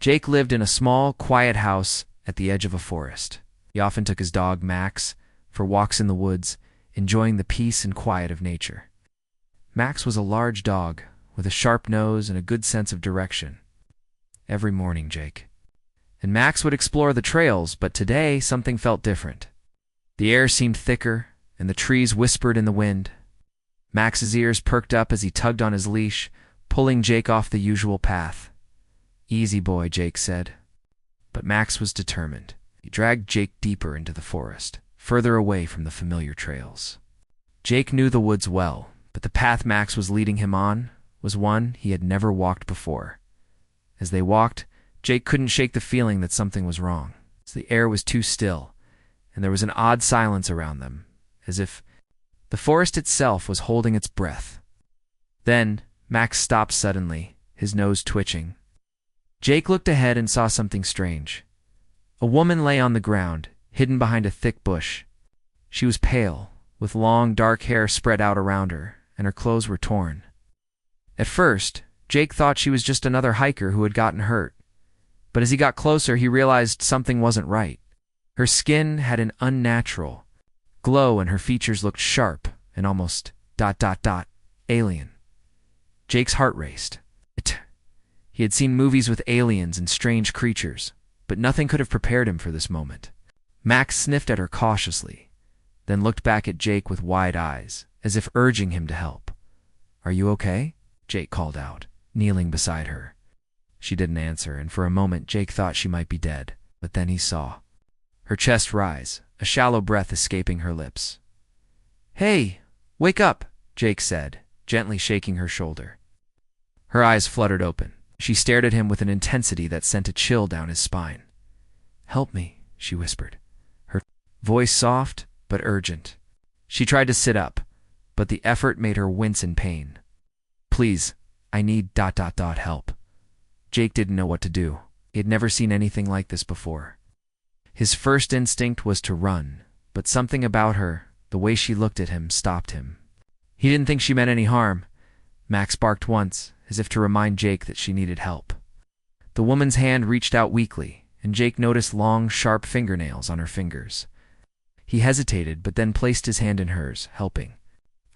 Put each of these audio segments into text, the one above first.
Jake lived in a small, quiet house at the edge of a forest. He often took his dog, Max, for walks in the woods, enjoying the peace and quiet of nature. Max was a large dog, with a sharp nose and a good sense of direction. Every morning, Jake and Max would explore the trails, but today something felt different. The air seemed thicker, and the trees whispered in the wind. Max's ears perked up as he tugged on his leash, pulling Jake off the usual path. "Easy, boy," Jake said. But Max was determined. He dragged Jake deeper into the forest, further away from the familiar trails. Jake knew the woods well, but the path Max was leading him on was one he had never walked before. As they walked, Jake couldn't shake the feeling that something was wrong. The air was too still, and there was an odd silence around them, as if the forest itself was holding its breath. Then Max stopped suddenly, his nose twitching. Jake looked ahead and saw something strange. A woman lay on the ground, hidden behind a thick bush. She was pale, with long, dark hair spread out around her, and her clothes were torn. At first, Jake thought she was just another hiker who had gotten hurt. But as he got closer, he realized something wasn't right. Her skin had an unnatural glow, and her features looked sharp and almost ... alien. Jake's heart raced. He had seen movies with aliens and strange creatures, but nothing could have prepared him for this moment. Max sniffed at her cautiously, then looked back at Jake with wide eyes, as if urging him to help. "Are you okay?" Jake called out, kneeling beside her. She didn't answer, and for a moment Jake thought she might be dead, but then he saw her chest rise, a shallow breath escaping her lips. "Hey, wake up," Jake said, gently shaking her shoulder. Her eyes fluttered open. She stared at him with an intensity that sent a chill down his spine. "Help me," she whispered, her voice soft but urgent. She tried to sit up, but the effort made her wince in pain. "Please, I need ... help." Jake didn't know what to do. He had never seen anything like this before. His first instinct was to run, but something about her, the way she looked at him, stopped him. He didn't think she meant any harm. Max barked once, as if to remind Jake that she needed help. The woman's hand reached out weakly, and Jake noticed long, sharp fingernails on her fingers. He hesitated, but then placed his hand in hers, helping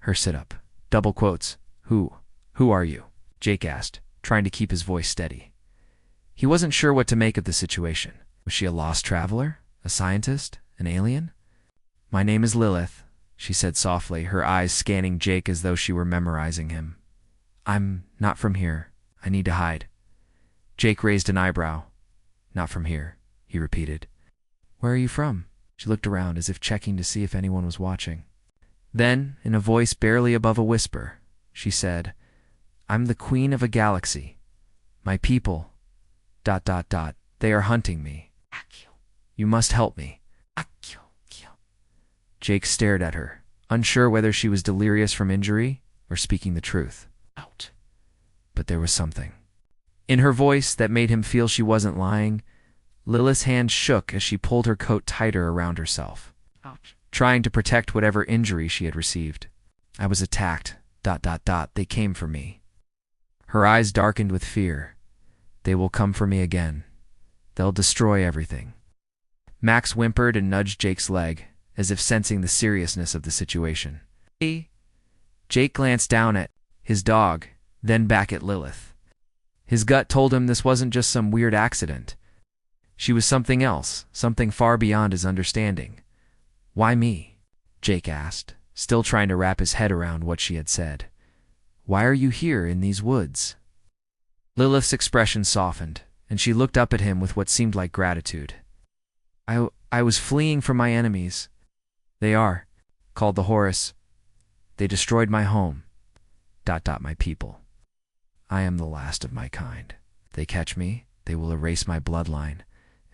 her sit up. Double quotes. Who are you?" Jake asked, trying to keep his voice steady. He wasn't sure what to make of the situation. Was she a lost traveler? A scientist? An alien? "My name is Lilith," she said softly, her eyes scanning Jake as though she were memorizing him. "I'm not from here. I need to hide." Jake raised an eyebrow. "Not from here," he repeated. "Where are you from?" She looked around as if checking to see if anyone was watching. Then, in a voice barely above a whisper, she said, "I'm the queen of a galaxy. My people ... they are hunting me. You must help me." Jake stared at her, unsure whether she was delirious from injury or speaking the truth. But there was something in her voice that made him feel she wasn't lying. Lilith's hand shook as she pulled her coat tighter around herself, trying to protect whatever injury she had received. "I was attacked ... they came for me." Her eyes darkened with fear. "They will come for me again. They'll destroy everything." Max whimpered and nudged Jake's leg, as if sensing the seriousness of the situation. Jake glanced down at his dog, then back at Lilith. His gut told him this wasn't just some weird accident. She was something else, something far beyond his understanding. "Why me?" Jake asked, still trying to wrap his head around what she had said. "Why are you here in these woods?" Lilith's expression softened, and she looked up at him with what seemed like gratitude. I was fleeing from my enemies." "They are," called the Horus. "They destroyed my home ... my people. I am the last of my kind. If they catch me, they will erase my bloodline,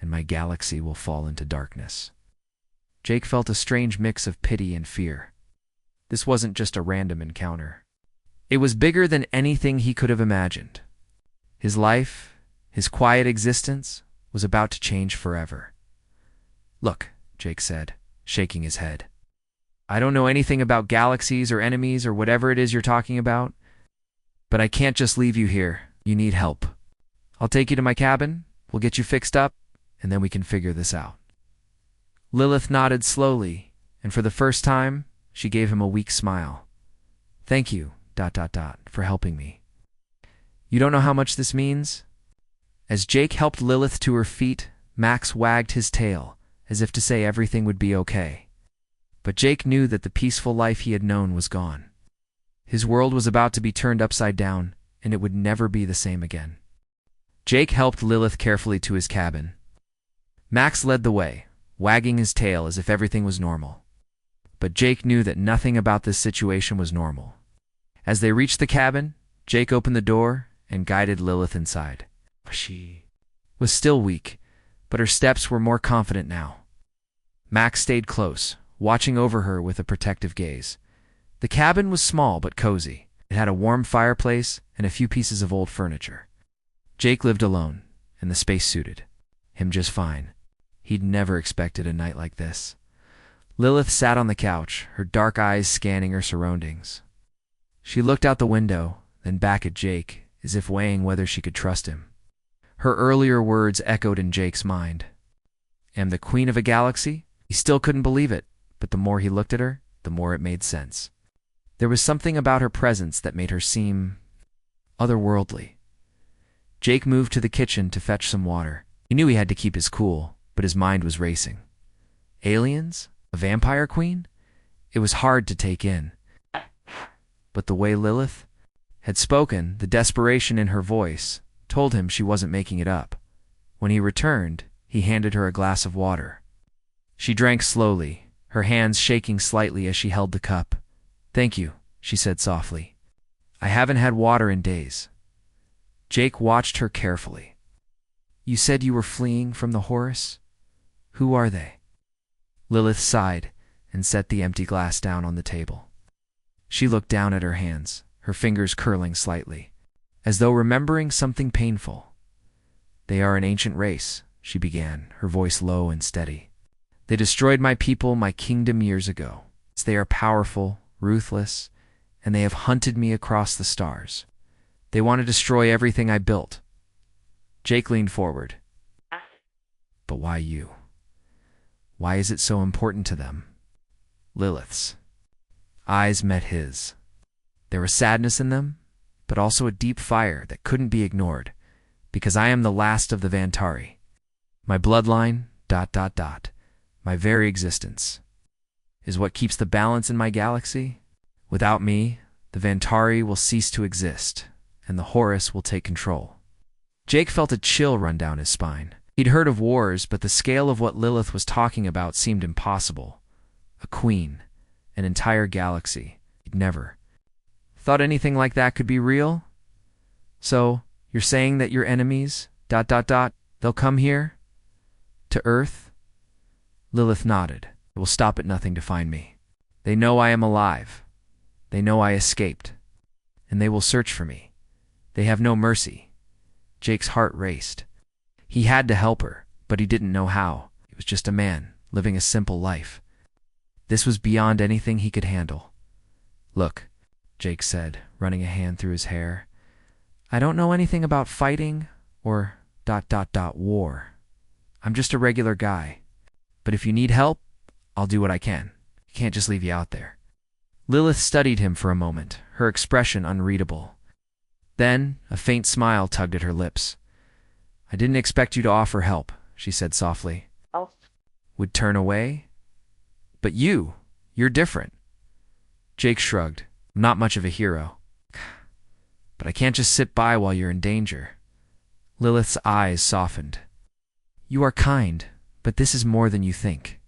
and my galaxy will fall into darkness." Jake felt a strange mix of pity and fear. This wasn't just a random encounter. It was bigger than anything he could have imagined. His life, his quiet existence, was about to change forever. "Look," Jake said, shaking his head. "I don't know anything about galaxies or enemies or whatever it is you're talking about, but I can't just leave you here. You need help. I'll take you to my cabin, We'll get you fixed up, and then we can figure this out." Lilith nodded slowly, and for the first time, she gave him a weak smile. "Thank you, for helping me. You don't know how much this means?" As Jake helped Lilith to her feet, Max wagged his tail, as if to say everything would be okay. But Jake knew that the peaceful life he had known was gone. His world was about to be turned upside down, and it would never be the same again. Jake helped Lilith carefully to his cabin. Max led the way, wagging his tail as if everything was normal. But Jake knew that nothing about this situation was normal. As they reached the cabin, Jake opened the door and guided Lilith inside. She was still weak, but her steps were more confident now. Max stayed close, watching over her with a protective gaze. The cabin was small but cozy. It had a warm fireplace and a few pieces of old furniture. Jake lived alone, and the space suited him just fine. He'd never expected a night like this. Lilith sat on the couch, her dark eyes scanning her surroundings. She looked out the window, then back at Jake, as if weighing whether she could trust him. Her earlier words echoed in Jake's mind. "Am the queen of a galaxy?" He still couldn't believe it, but the more he looked at her, the more it made sense. There was something about her presence that made her seem otherworldly. Jake moved to the kitchen to fetch some water. He knew he had to keep his cool, but his mind was racing. Aliens? A vampire queen? It was hard to take in. But the way Lilith had spoken, the desperation in her voice, told him she wasn't making it up. When he returned, he handed her a glass of water. She drank slowly, her hands shaking slightly as she held the cup. "Thank you," she said softly. "I haven't had water in days." Jake watched her carefully. "You said you were fleeing from the Horus? Who are they?" Lilith sighed and set the empty glass down on the table. She looked down at her hands, her fingers curling slightly, as though remembering something painful. "They are an ancient race," she began, her voice low and steady. "They destroyed my people, my kingdom years ago. They are powerful, ruthless, and they have hunted me across the stars. They want to destroy everything I built." Jake leaned forward. "But why you? Why is it so important to them?" Lilith's eyes met his. There was sadness in them, but also a deep fire that couldn't be ignored. "Because I am the last of the Vantari. My bloodline, my very existence, is what keeps the balance in my galaxy. Without me, the Vantari will cease to exist, and the Horus will take control." Jake felt a chill run down his spine. He'd heard of wars, but the scale of what Lilith was talking about seemed impossible. A queen, an entire galaxy. He'd never thought anything like that could be real. "So, you're saying that your enemies, they'll come here? To Earth?" Lilith nodded. "It will stop at nothing to find me. They know I am alive. They know I escaped. And they will search for me. They have no mercy." Jake's heart raced. He had to help her, but he didn't know how. He was just a man, living a simple life. This was beyond anything he could handle. "Look," Jake said, running a hand through his hair. "I don't know anything about fighting or war. I'm just a regular guy. But if you need help, I'll do what I can. I can't just leave you out there." Lilith studied him for a moment, her expression unreadable. Then a faint smile tugged at her lips. "I didn't expect you to offer help," she said softly. Oh. "Would turn away? But you're different." Jake shrugged. "I'm not much of a hero. But I can't just sit by while you're in danger." Lilith's eyes softened. "You are kind, but this is more than you think.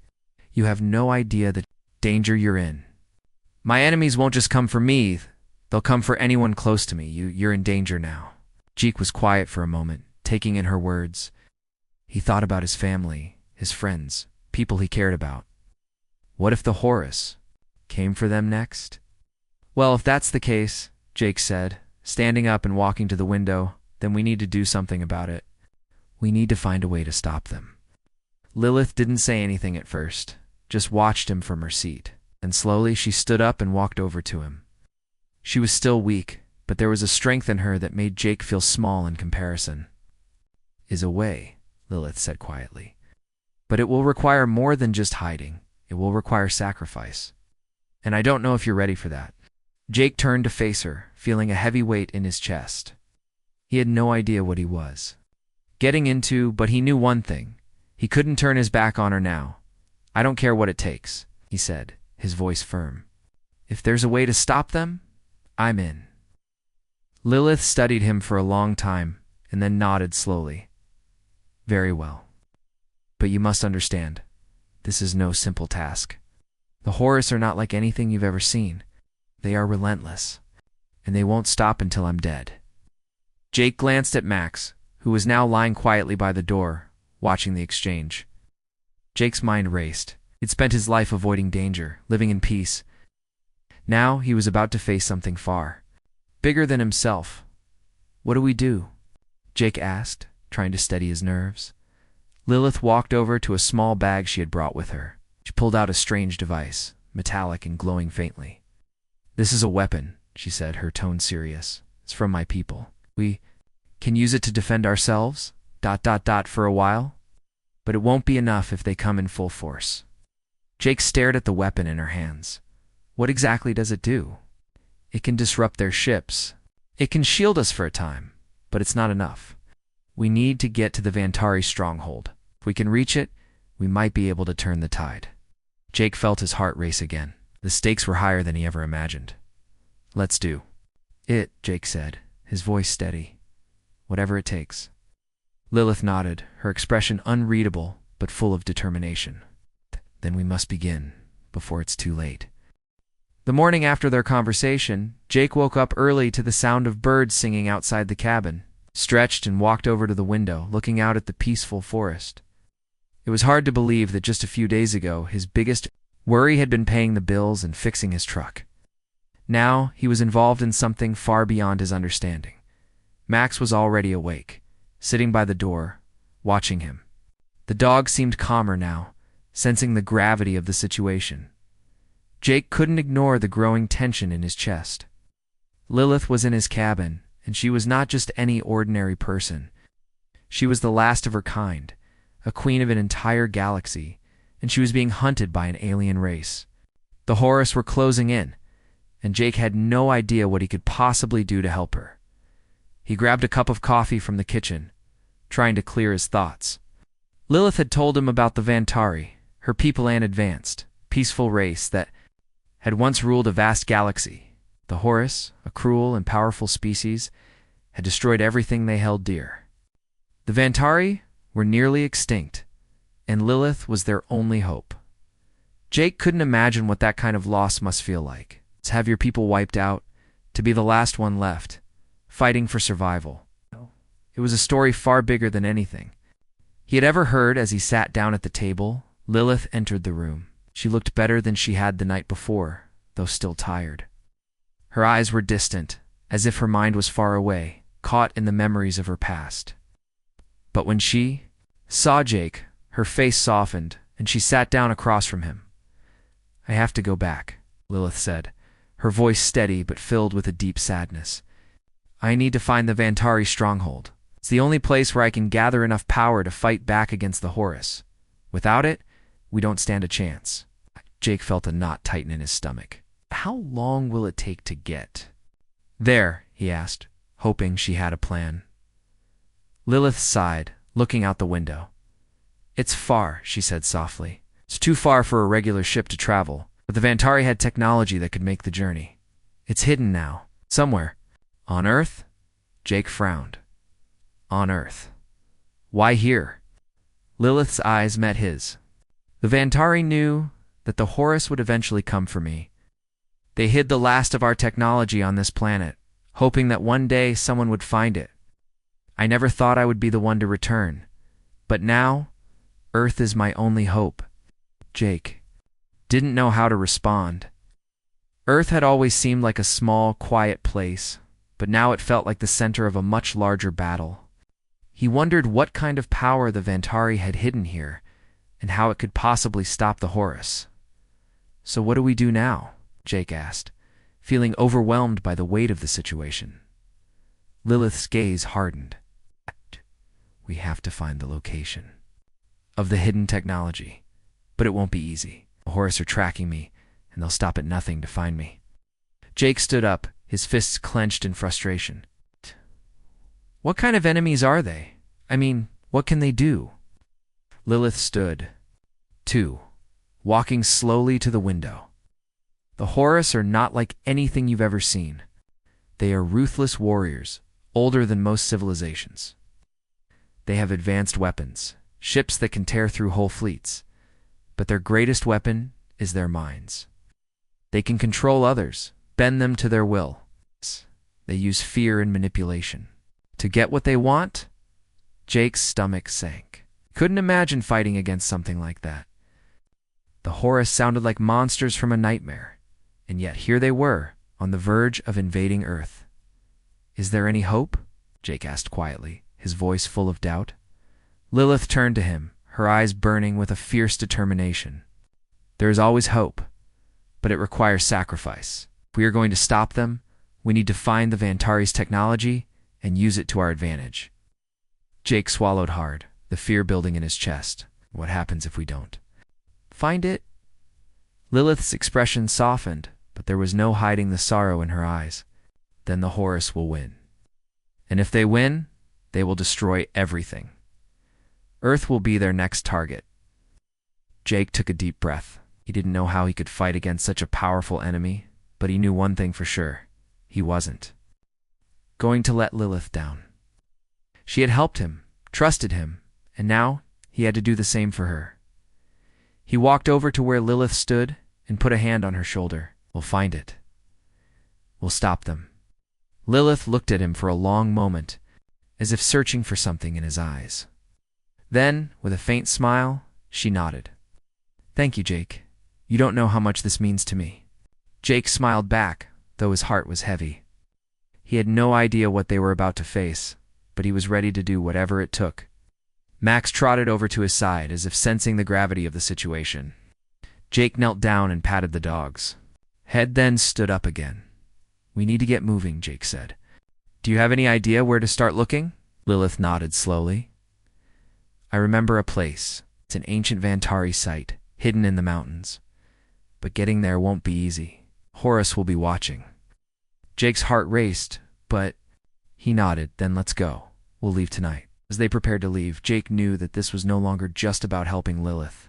You have no idea the danger you're in. My enemies won't just come for me. They'll come for anyone close to me. You're in danger now." Jake was quiet for a moment, taking in her words. He thought about his family, his friends, people he cared about. What if the Horus came for them next? "Well, if that's the case," Jake said, standing up and walking to the window, "then we need to do something about it. We need to find a way to stop them." Lilith didn't say anything at first, just watched him from her seat, and slowly she stood up and walked over to him. She was still weak, but there was a strength in her that made Jake feel small in comparison. is a way, Lilith said quietly. But it will require more than just hiding. It will require sacrifice. And I don't know if you're ready for that. Jake turned to face her, feeling a heavy weight in his chest. He had no idea what he was getting into, but he knew one thing. He couldn't turn his back on her now. I don't care what it takes, he said, his voice firm. If there's a way to stop them, I'm in. Lilith studied him for a long time and then nodded slowly. Very well. But you must understand, this is no simple task. The Horus are not like anything you've ever seen. They are relentless, and they won't stop until I'm dead. Jake glanced at Max, who was now lying quietly by the door, watching the exchange. Jake's mind raced. He'd spent his life avoiding danger, living in peace. Now he was about to face something far bigger than himself. What do we do? Jake asked, trying to steady his nerves. Lilith walked over to a small bag she had brought with her. She pulled out a strange device, metallic and glowing faintly. This is a weapon, she said, her tone serious. It's from my people. We can use it to defend ourselves, for a while. But it won't be enough if they come in full force. Jake stared at the weapon in her hands. What exactly does it do? It can disrupt their ships. It can shield us for a time, but it's not enough. We need to get to the Vantari stronghold. If we can reach it, we might be able to turn the tide. Jake felt his heart race again. The stakes were higher than he ever imagined. Let's do it, Jake said, his voice steady. Whatever it takes. Lilith nodded, her expression unreadable but full of determination. Then we must begin, before it's too late. The morning after their conversation, Jake woke up early to the sound of birds singing outside the cabin, stretched and walked over to the window, looking out at the peaceful forest. It was hard to believe that just a few days ago, his biggest worry had been paying the bills and fixing his truck. Now, he was involved in something far beyond his understanding. Max was already awake, sitting by the door, watching him. The dog seemed calmer now, sensing the gravity of the situation. Jake couldn't ignore the growing tension in his chest. Lilith was in his cabin, and she was not just any ordinary person. She was the last of her kind, a queen of an entire galaxy, and she was being hunted by an alien race. The Horus were closing in, and Jake had no idea what he could possibly do to help her. He grabbed a cup of coffee from the kitchen, trying to clear his thoughts. Lilith had told him about the Vantari, her people and advanced, peaceful race that had once ruled a vast galaxy. The Horus, a cruel and powerful species, had destroyed everything they held dear. The Vantari were nearly extinct, and Lilith was their only hope. Jake couldn't imagine what that kind of loss must feel like. To have your people wiped out, to be the last one left, fighting for survival. It was a story far bigger than anything he had ever heard. As he sat down at the table, Lilith entered the room. She looked better than she had the night before, though still tired. Her eyes were distant, as if her mind was far away, caught in the memories of her past. But when she saw Jake, her face softened, and she sat down across from him. I have to go back, Lilith said, her voice steady but filled with a deep sadness. I need to find the Vantari stronghold. It's the only place where I can gather enough power to fight back against the Horus. Without it, we don't stand a chance. Jake felt a knot tighten in his stomach. How long will it take to get there? He asked, hoping she had a plan. Lilith sighed, looking out the window. It's far, she said softly. It's too far for a regular ship to travel, but the Vantari had technology that could make the journey. It's hidden now, somewhere. On Earth? Jake frowned. On Earth. Why here? Lilith's eyes met his. The Vantari knew that the Horus would eventually come for me. They hid the last of our technology on this planet, hoping that one day someone would find it. I never thought I would be the one to return, but now, Earth is my only hope. Jake didn't know how to respond. Earth had always seemed like a small, quiet place, but now it felt like the center of a much larger battle. He wondered what kind of power the Vantari had hidden here, and how it could possibly stop the Horus. So what do we do now? Jake asked, feeling overwhelmed by the weight of the situation. Lilith's gaze hardened. We have to find the location of the hidden technology. But it won't be easy. The Horus are tracking me, and they'll stop at nothing to find me. Jake stood up, his fists clenched in frustration. What kind of enemies are they? I mean, what can they do? Lilith stood, too, walking slowly to the window. The Horus are not like anything you've ever seen. They are ruthless warriors, older than most civilizations. They have advanced weapons, ships that can tear through whole fleets. But their greatest weapon is their minds. They can control others, bend them to their will. They use fear and manipulation. To get what they want, Jake's stomach sank. Couldn't imagine fighting against something like that. The Horus sounded like monsters from a nightmare, and yet here they were, on the verge of invading Earth. Is there any hope? Jake asked quietly, his voice full of doubt. Lilith turned to him, her eyes burning with a fierce determination. There is always hope, but it requires sacrifice. If we are going to stop them, we need to find the Vantari's technology and use it to our advantage. Jake swallowed hard, the fear building in his chest. What happens if we don't find it? Lilith's expression softened, but there was no hiding the sorrow in her eyes. Then the Horus will win. And if they win, they will destroy everything. Earth will be their next target. Jake took a deep breath. He didn't know how he could fight against such a powerful enemy, but he knew one thing for sure. He wasn't going to let Lilith down. She had helped him, trusted him, and now he had to do the same for her. He walked over to where Lilith stood and put a hand on her shoulder. We'll find it. We'll stop them. Lilith looked at him for a long moment, as if searching for something in his eyes. Then, with a faint smile, she nodded. Thank you, Jake. You don't know how much this means to me. Jake smiled back, though his heart was heavy. He had no idea what they were about to face, but he was ready to do whatever it took. Max trotted over to his side, as if sensing the gravity of the situation. Jake knelt down and patted the dogs. Head then stood up again. We need to get moving, Jake said. Do you have any idea where to start looking? Lilith nodded slowly. I remember a place. It's an ancient Vantari site, hidden in the mountains. But getting there won't be easy. Horus will be watching. Jake's heart raced, but he nodded. Then let's go. We'll leave tonight. As they prepared to leave, Jake knew that this was no longer just about helping Lilith.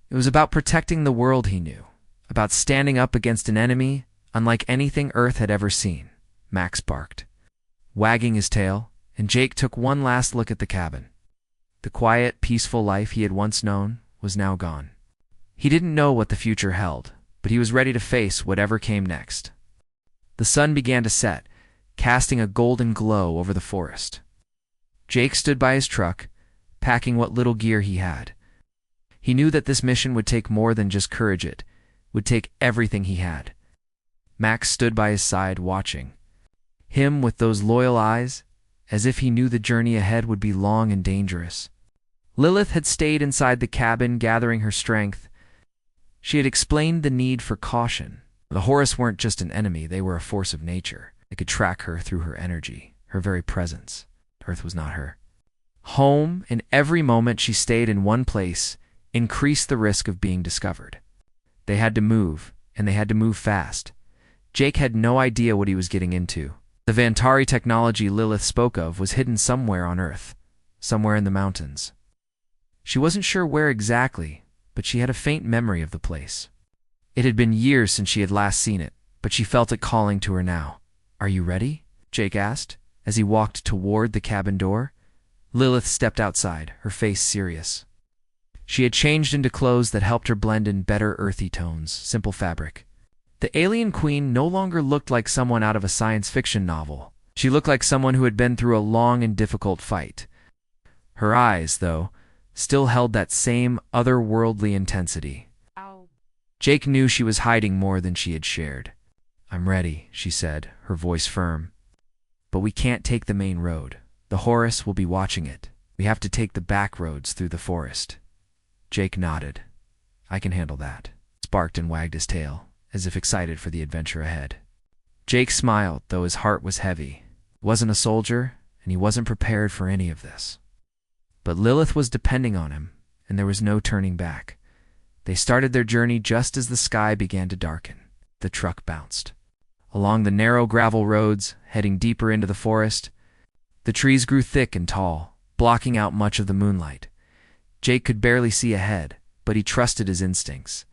It was about protecting the world he knew, about standing up against an enemy unlike anything Earth had ever seen. Max barked, wagging his tail, and Jake took one last look at the cabin. The quiet, peaceful life he had once known was now gone. He didn't know what the future held, but he was ready to face whatever came next. The sun began to set, casting a golden glow over the forest. Jake stood by his truck, packing what little gear he had. He knew that this mission would take more than just courage. It would take everything he had. Max stood by his side, watching him with those loyal eyes, as if he knew the journey ahead would be long and dangerous. Lilith had stayed inside the cabin, gathering her strength. She had explained the need for caution. The Horus weren't just an enemy, they were a force of nature. They could track her through her energy, her very presence. Earth was not her home, and every moment she stayed in one place increased the risk of being discovered. They had to move, and they had to move fast. Jake had no idea what he was getting into. The Vantari technology Lilith spoke of was hidden somewhere on Earth, somewhere in the mountains. She wasn't sure where exactly, but she had a faint memory of the place. It had been years since she had last seen it, but she felt it calling to her now. Are you ready? Jake asked, as he walked toward the cabin door. Lilith stepped outside, her face serious. She had changed into clothes that helped her blend in better earthy tones, simple fabric. The alien queen no longer looked like someone out of a science fiction novel. She looked like someone who had been through a long and difficult fight. Her eyes, though, still held that same otherworldly intensity. Ow. Jake knew she was hiding more than she had shared. I'm ready, she said, her voice firm. But we can't take the main road. The Horus will be watching it. We have to take the back roads through the forest. Jake nodded. I can handle that. Sparked and wagged his tail, as if excited for the adventure ahead. Jake smiled, though his heart was heavy. He wasn't a soldier, and he wasn't prepared for any of this. But Lilith was depending on him, and there was no turning back. They started their journey just as the sky began to darken. The truck bounced along the narrow gravel roads, heading deeper into the forest. The trees grew thick and tall, blocking out much of the moonlight. Jake could barely see ahead, but he trusted his instincts.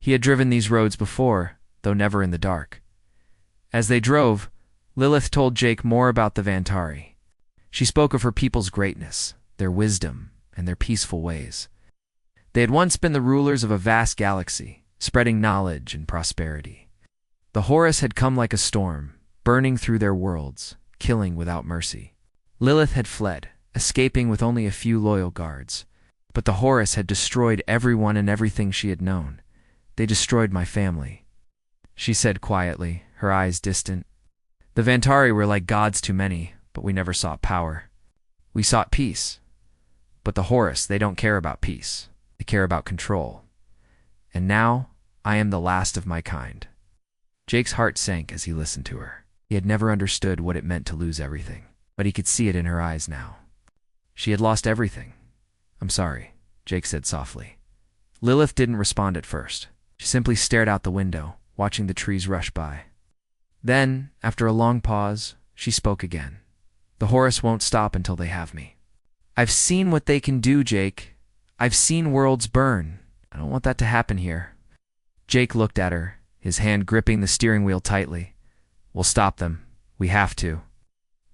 He had driven these roads before, though never in the dark. As they drove, Lilith told Jake more about the Vantari. She spoke of her people's greatness, their wisdom, and their peaceful ways. They had once been the rulers of a vast galaxy, spreading knowledge and prosperity. The Horus had come like a storm, burning through their worlds, killing without mercy. Lilith had fled, escaping with only a few loyal guards. But the Horus had destroyed everyone and everything she had known. They destroyed my family, she said quietly, her eyes distant. The Vantari were like gods to many, but we never sought power. We sought peace. But the Horus, they don't care about peace. They care about control. And now, I am the last of my kind. Jake's heart sank as he listened to her. He had never understood what it meant to lose everything, but he could see it in her eyes now. She had lost everything. I'm sorry, Jake said softly. Lilith didn't respond at first. She simply stared out the window, watching the trees rush by. Then, after a long pause, she spoke again. The Horus won't stop until they have me. I've seen what they can do, Jake. I've seen worlds burn. I don't want that to happen here. Jake looked at her, his hand gripping the steering wheel tightly. We'll stop them. We have to.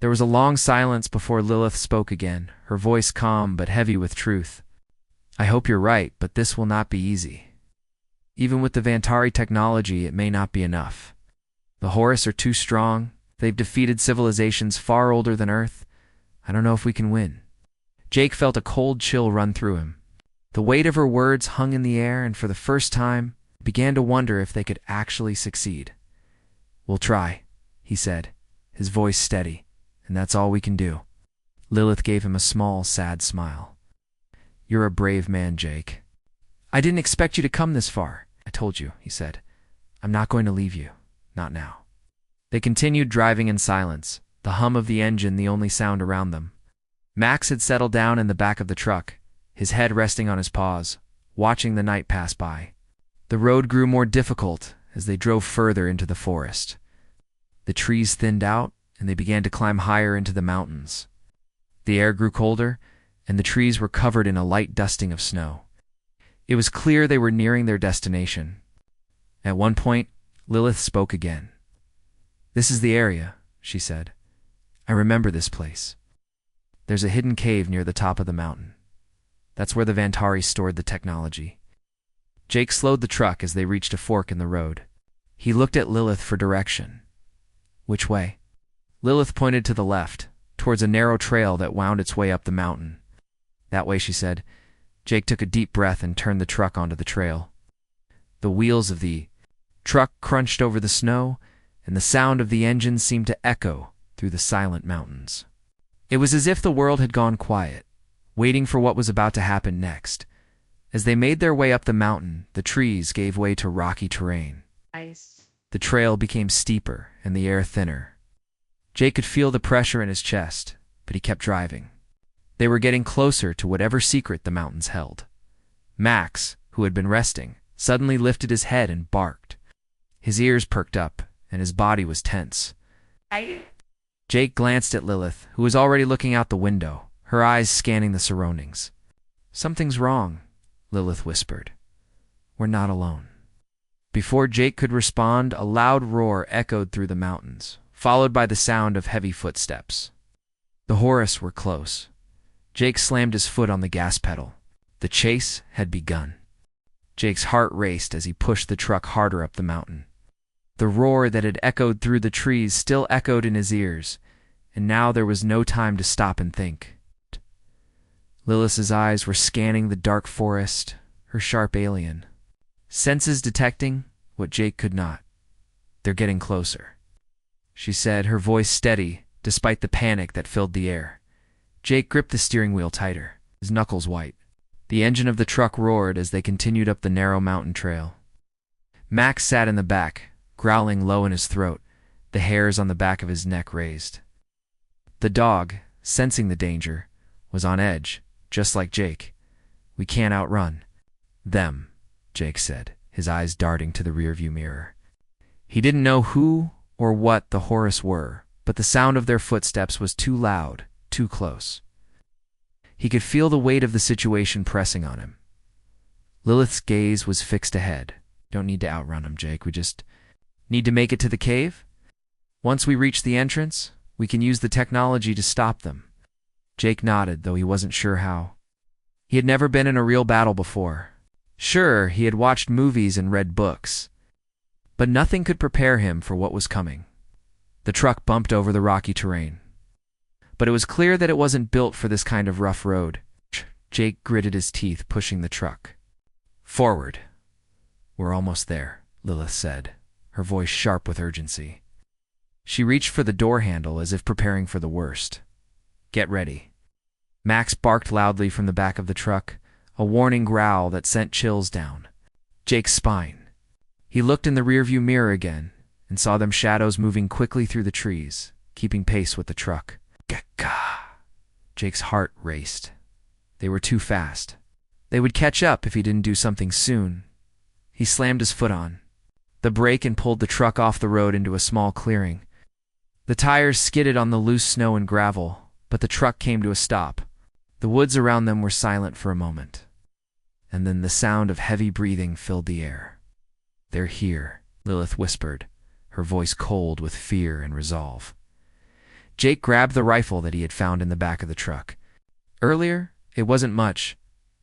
There was a long silence before Lilith spoke again, her voice calm but heavy with truth. I hope you're right, but this will not be easy. Even with the Vantari technology, it may not be enough. The Horus are too strong. They've defeated civilizations far older than Earth. I don't know if we can win. Jake felt a cold chill run through him. The weight of her words hung in the air, and for the first time, began to wonder if they could actually succeed. We'll try, he said, his voice steady, and that's all we can do. Lilith gave him a small, sad smile. You're a brave man, Jake. I didn't expect you to come this far. I told you, he said. I'm not going to leave you. Not now. They continued driving in silence, the hum of the engine the only sound around them. Max had settled down in the back of the truck, his head resting on his paws, watching the night pass by. The road grew more difficult as they drove further into the forest. The trees thinned out, and they began to climb higher into the mountains. The air grew colder, and the trees were covered in a light dusting of snow. It was clear they were nearing their destination. At one point, Lilith spoke again. This is the area, she said. I remember this place. There's a hidden cave near the top of the mountain. That's where the Vantari stored the technology. Jake slowed the truck as they reached a fork in the road. He looked at Lilith for direction. Which way? Lilith pointed to the left, towards a narrow trail that wound its way up the mountain. That way, she said. Jake took a deep breath and turned the truck onto the trail. The wheels of the truck crunched over the snow, and the sound of the engine seemed to echo through the silent mountains. It was as if the world had gone quiet, waiting for what was about to happen next. As they made their way up the mountain, the trees gave way to rocky terrain. Nice. The trail became steeper and the air thinner. Jake could feel the pressure in his chest, but he kept driving. They were getting closer to whatever secret the mountains held. Max, who had been resting, suddenly lifted his head and barked. His ears perked up, and his body was tense. Jake glanced at Lilith, who was already looking out the window, her eyes scanning the surroundings. Something's wrong, Lilith whispered. We're not alone. Before Jake could respond, a loud roar echoed through the mountains, followed by the sound of heavy footsteps. The Horus were close. Jake slammed his foot on the gas pedal. The chase had begun. Jake's heart raced as he pushed the truck harder up the mountain. The roar that had echoed through the trees still echoed in his ears, and now there was no time to stop and think. Lilith's eyes were scanning the dark forest, her sharp alien. Senses detecting what Jake could not. They're getting closer, she said, her voice steady despite the panic that filled the air. Jake gripped the steering wheel tighter, his knuckles white. The engine of the truck roared as they continued up the narrow mountain trail. Max sat in the back, growling low in his throat, the hairs on the back of his neck raised. The dog, sensing the danger, was on edge, just like Jake. We can't outrun them, Jake said, his eyes darting to the rearview mirror. He didn't know who or what the Horus were, but the sound of their footsteps was too loud, too close. He could feel the weight of the situation pressing on him. Lilith's gaze was fixed ahead. Don't need to outrun him, Jake. We just need to make it to the cave. Once we reach the entrance, we can use the technology to stop them. Jake nodded, though he wasn't sure how. He had never been in a real battle before. Sure, he had watched movies and read books, but nothing could prepare him for what was coming. The truck bumped over the rocky terrain, but it was clear that it wasn't built for this kind of rough road. Jake gritted his teeth, pushing the truck. Forward. We're almost there, Lilith said, her voice sharp with urgency. She reached for the door handle as if preparing for the worst. Get ready. Max barked loudly from the back of the truck, a warning growl that sent chills down Jake's spine. He looked in the rearview mirror again and saw them shadows moving quickly through the trees, keeping pace with the truck. Gah! Jake's heart raced. They were too fast. They would catch up if he didn't do something soon. He slammed his foot on the brake and pulled the truck off the road into a small clearing. The tires skidded on the loose snow and gravel, but the truck came to a stop. The woods around them were silent for a moment, and then the sound of heavy breathing filled the air. They're here, Lilith whispered, her voice cold with fear and resolve. Jake grabbed the rifle that he had found in the back of the truck. Earlier, it wasn't much,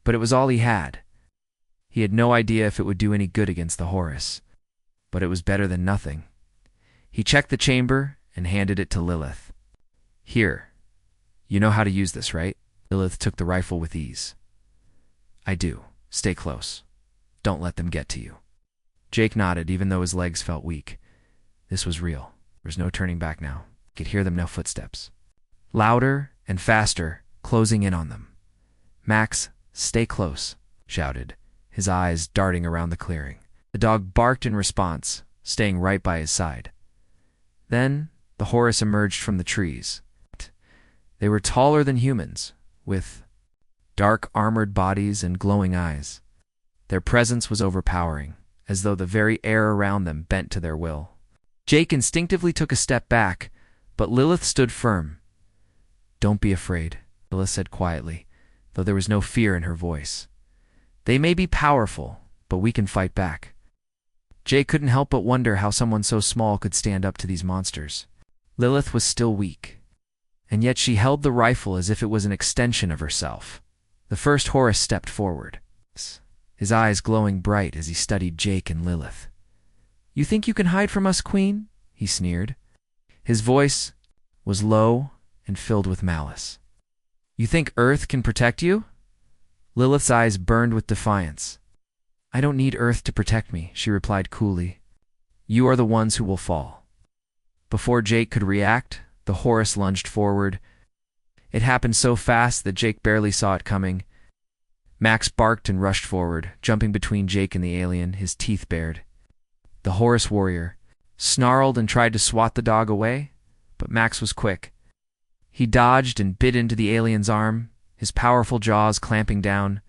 but it was all he had. He had no idea if it would do any good against the Horus, but it was better than nothing. He checked the chamber and handed it to Lilith. Here. You know how to use this, right? Lilith took the rifle with ease. I do. Stay close. Don't let them get to you. Jake nodded, even though his legs felt weak. This was real. There was no turning back now. He could hear them now footsteps. Louder and faster, closing in on them. Max, stay close, shouted, his eyes darting around the clearing. The dog barked in response, staying right by his side. Then the Horus emerged from the trees. They were taller than humans, with dark armored bodies and glowing eyes. Their presence was overpowering, as though the very air around them bent to their will. Jake instinctively took a step back, but Lilith stood firm. Don't be afraid, Lilith said quietly, though there was no fear in her voice. They may be powerful, but we can fight back. Jake couldn't help but wonder how someone so small could stand up to these monsters. Lilith was still weak, and yet she held the rifle as if it was an extension of herself. The first Horus stepped forward, his eyes glowing bright as he studied Jake and Lilith. You think you can hide from us, Queen? He sneered. His voice was low and filled with malice. You think Earth can protect you? Lilith's eyes burned with defiance. I don't need Earth to protect me, she replied coolly. You are the ones who will fall. Before Jake could react, the Horus lunged forward. It happened so fast that Jake barely saw it coming. Max barked and rushed forward, jumping between Jake and the alien, his teeth bared. The Horus warrior snarled and tried to swat the dog away, but Max was quick. He dodged and bit into the alien's arm, his powerful jaws clamping down.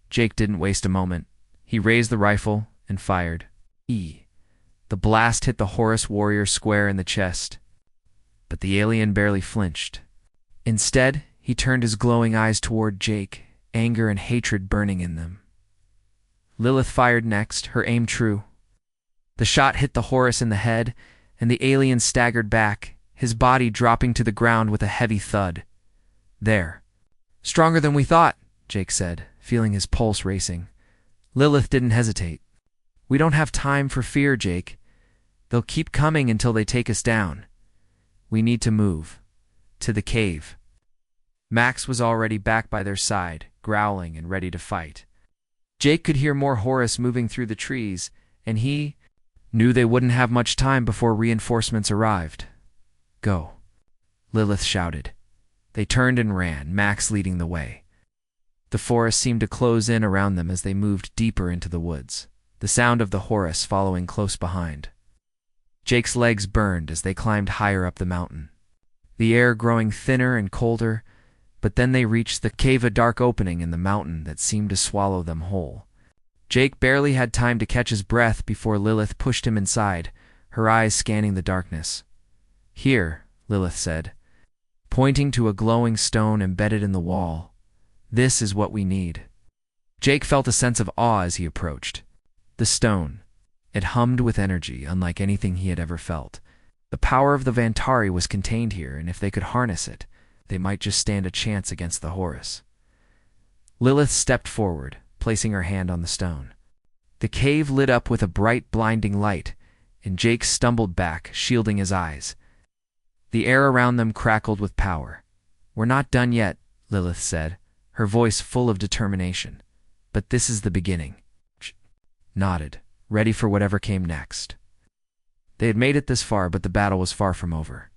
Jake didn't waste a moment. He raised the rifle and fired. The blast hit the Horus warrior square in the chest, but the alien barely flinched. Instead, he turned his glowing eyes toward Jake, anger and hatred burning in them. Lilith fired next, her aim true. The shot hit the Horus in the head, and the alien staggered back, his body dropping to the ground with a heavy thud. There. Stronger than we thought, Jake said, feeling his pulse racing. Lilith didn't hesitate. We don't have time for fear, Jake. They'll keep coming until they take us down. We need to move. To the cave. Max was already back by their side, growling and ready to fight. Jake could hear more Horus moving through the trees, and he knew they wouldn't have much time before reinforcements arrived. Go, Lilith shouted. They turned and ran, Max leading the way. The forest seemed to close in around them as they moved deeper into the woods, the sound of the Horus following close behind. Jake's legs burned as they climbed higher up the mountain. The air growing thinner and colder, But then they reached the cave, a dark opening in the mountain that seemed to swallow them whole. Jake barely had time to catch his breath before Lilith pushed him inside, her eyes scanning the darkness. "Here," Lilith said, pointing to a glowing stone embedded in the wall. "This is what we need." Jake felt a sense of awe as he approached. The stone. It hummed with energy, unlike anything he had ever felt. The power of the Vantari was contained here, and if they could harness it, they might just stand a chance against the Horus. Lilith stepped forward, placing her hand on the stone. The cave lit up with a bright, blinding light, and Jake stumbled back, shielding his eyes. The air around them crackled with power. "We're not done yet," Lilith said, her voice full of determination. "But this is the beginning." Nodded, ready for whatever came next. They had made it this far, but the battle was far from over.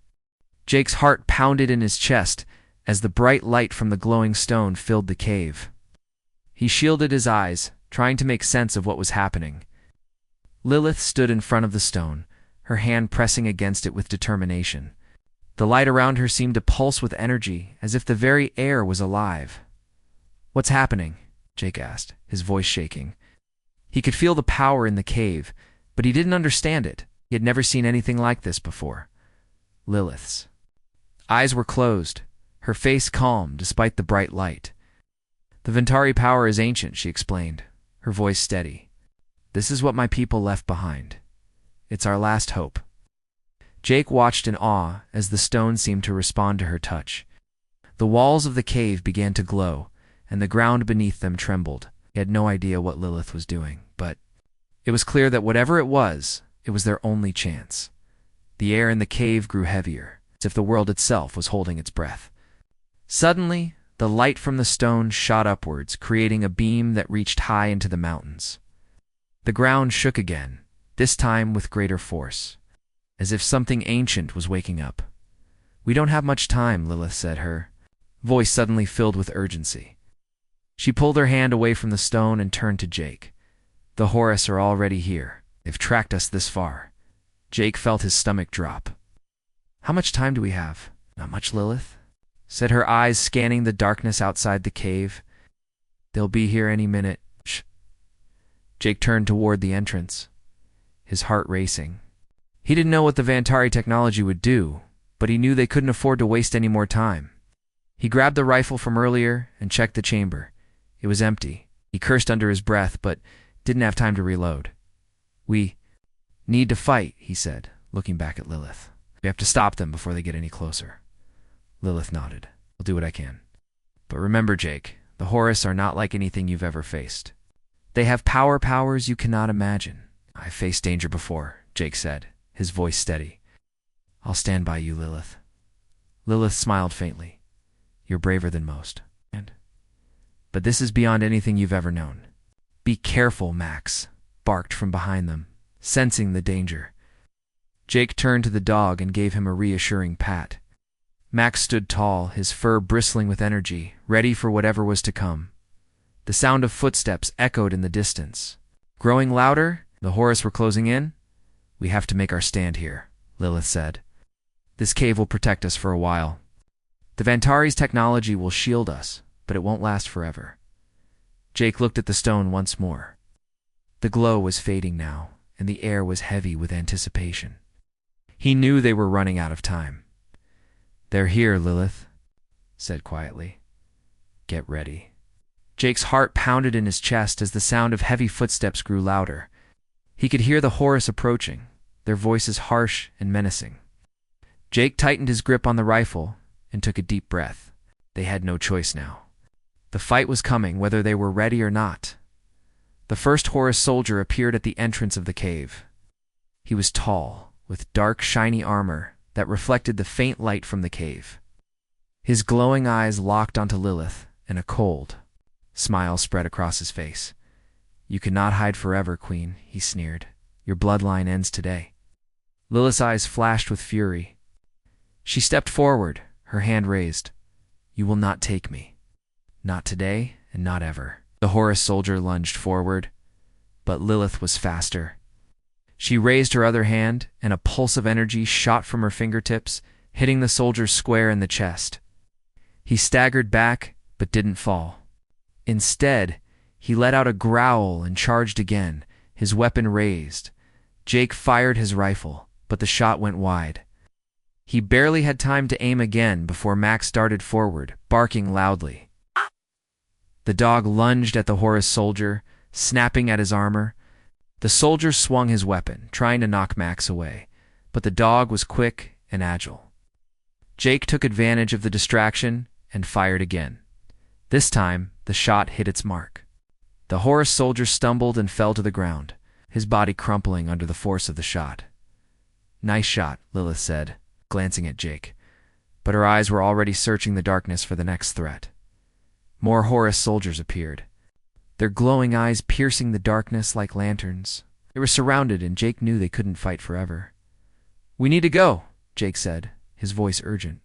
Jake's heart pounded in his chest as the bright light from the glowing stone filled the cave. He shielded his eyes, trying to make sense of what was happening. Lilith stood in front of the stone, her hand pressing against it with determination. The light around her seemed to pulse with energy, as if the very air was alive. "What's happening?" Jake asked, his voice shaking. He could feel the power in the cave, but he didn't understand it. He had never seen anything like this before. Lilith's eyes were closed, her face calm despite the bright light. "The Vantari power is ancient," she explained, her voice steady. "This is what my people left behind. It's our last hope." Jake watched in awe as the stone seemed to respond to her touch. The walls of the cave began to glow, and the ground beneath them trembled. He had no idea what Lilith was doing, but it was clear that whatever it was their only chance. The air in the cave grew heavier, as if the world itself was holding its breath. Suddenly, the light from the stone shot upwards, creating a beam that reached high into the mountains. The ground shook again, this time with greater force, as if something ancient was waking up. "We don't have much time," Lilith said, her voice suddenly filled with urgency. She pulled her hand away from the stone and turned to Jake. "The Horus are already here. They've tracked us this far." Jake felt his stomach drop. "How much time do we have?" "Not much, Lilith," said her eyes scanning the darkness outside the cave. "They'll be here any minute." Shh. Jake turned toward the entrance, his heart racing. He didn't know what the Vantari technology would do, but he knew they couldn't afford to waste any more time. He grabbed the rifle from earlier and checked the chamber. It was empty. He cursed under his breath, but didn't have time to reload. "We need to fight," he said, looking back at Lilith. "We have to stop them before they get any closer." Lilith nodded. "I'll do what I can. But remember, Jake, the Horus are not like anything you've ever faced. They have powers you cannot imagine." "I've faced danger before," Jake said, his voice steady. "I'll stand by you, Lilith." Lilith smiled faintly. "You're braver than most. But this is beyond anything you've ever known." "Be careful, Max," barked from behind them, sensing the danger. Jake turned to the dog and gave him a reassuring pat. Max stood tall, his fur bristling with energy, ready for whatever was to come. The sound of footsteps echoed in the distance. Growing louder, the Horus were closing in. "We have to make our stand here," Lilith said. "This cave will protect us for a while. The Vantari's technology will shield us, but it won't last forever." Jake looked at the stone once more. The glow was fading now, and the air was heavy with anticipation. He knew they were running out of time. "They're here," Lilith said quietly. "Get ready." Jake's heart pounded in his chest as the sound of heavy footsteps grew louder. He could hear the Horus approaching, their voices harsh and menacing. Jake tightened his grip on the rifle and took a deep breath. They had no choice now. The fight was coming, whether they were ready or not. The first Horus soldier appeared at the entrance of the cave. He was tall, with dark, shiny armor that reflected the faint light from the cave. His glowing eyes locked onto Lilith, and a cold smile spread across his face. "You cannot hide forever, Queen," he sneered. "Your bloodline ends today." Lilith's eyes flashed with fury. She stepped forward, her hand raised. "You will not take me. Not today, and not ever." The Horus soldier lunged forward, but Lilith was faster. She raised her other hand, and a pulse of energy shot from her fingertips, hitting the soldier square in the chest. He staggered back, but didn't fall. Instead, he let out a growl and charged again, his weapon raised. Jake fired his rifle, but the shot went wide. He barely had time to aim again before Max darted forward, barking loudly. The dog lunged at the Horus soldier, snapping at his armor. The soldier swung his weapon, trying to knock Max away, but the dog was quick and agile. Jake took advantage of the distraction and fired again. This time, the shot hit its mark. The Horus soldier stumbled and fell to the ground, his body crumpling under the force of the shot. "Nice shot," Lilith said, glancing at Jake, but her eyes were already searching the darkness for the next threat. More Horus soldiers appeared, their glowing eyes piercing the darkness like lanterns. They were surrounded, and Jake knew they couldn't fight forever. "We need to go," Jake said, his voice urgent.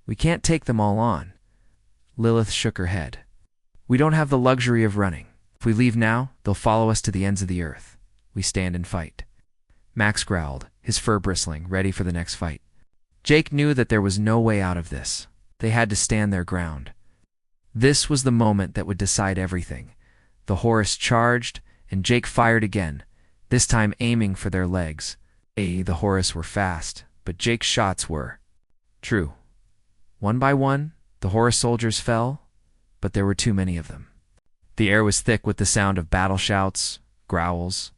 "We can't take them all on." Lilith shook her head. "We don't have the luxury of running. If we leave now, they'll follow us to the ends of the earth. We stand and fight." Max growled, his fur bristling, ready for the next fight. Jake knew that there was no way out of this. They had to stand their ground. This was the moment that would decide everything. The Horus charged, and Jake fired again, this time aiming for their legs. The Horus were fast, but Jake's shots were true. One by one, the Horus soldiers fell, but there were too many of them. The air was thick with the sound of battle shouts, growls,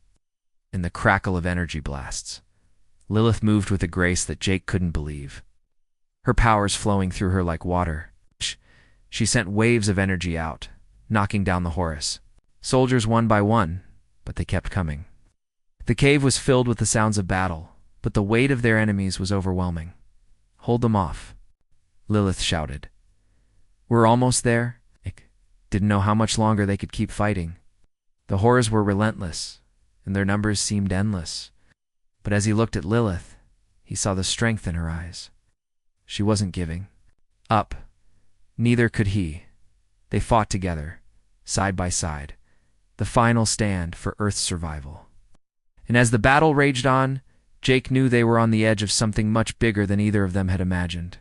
and the crackle of energy blasts. Lilith moved with a grace that Jake couldn't believe, her powers flowing through her like water. She sent waves of energy out, knocking down the Horus soldiers one by one, but they kept coming. The cave was filled with the sounds of battle, but the weight of their enemies was overwhelming. "Hold them off," Lilith shouted. "We're almost there." Jake didn't know how much longer they could keep fighting. The Horus were relentless, and their numbers seemed endless. But as he looked at Lilith, he saw the strength in her eyes. She wasn't giving up. Neither could he. They fought together, side by side, the final stand for Earth's survival. And as the battle raged on, Jake knew they were on the edge of something much bigger than either of them had imagined.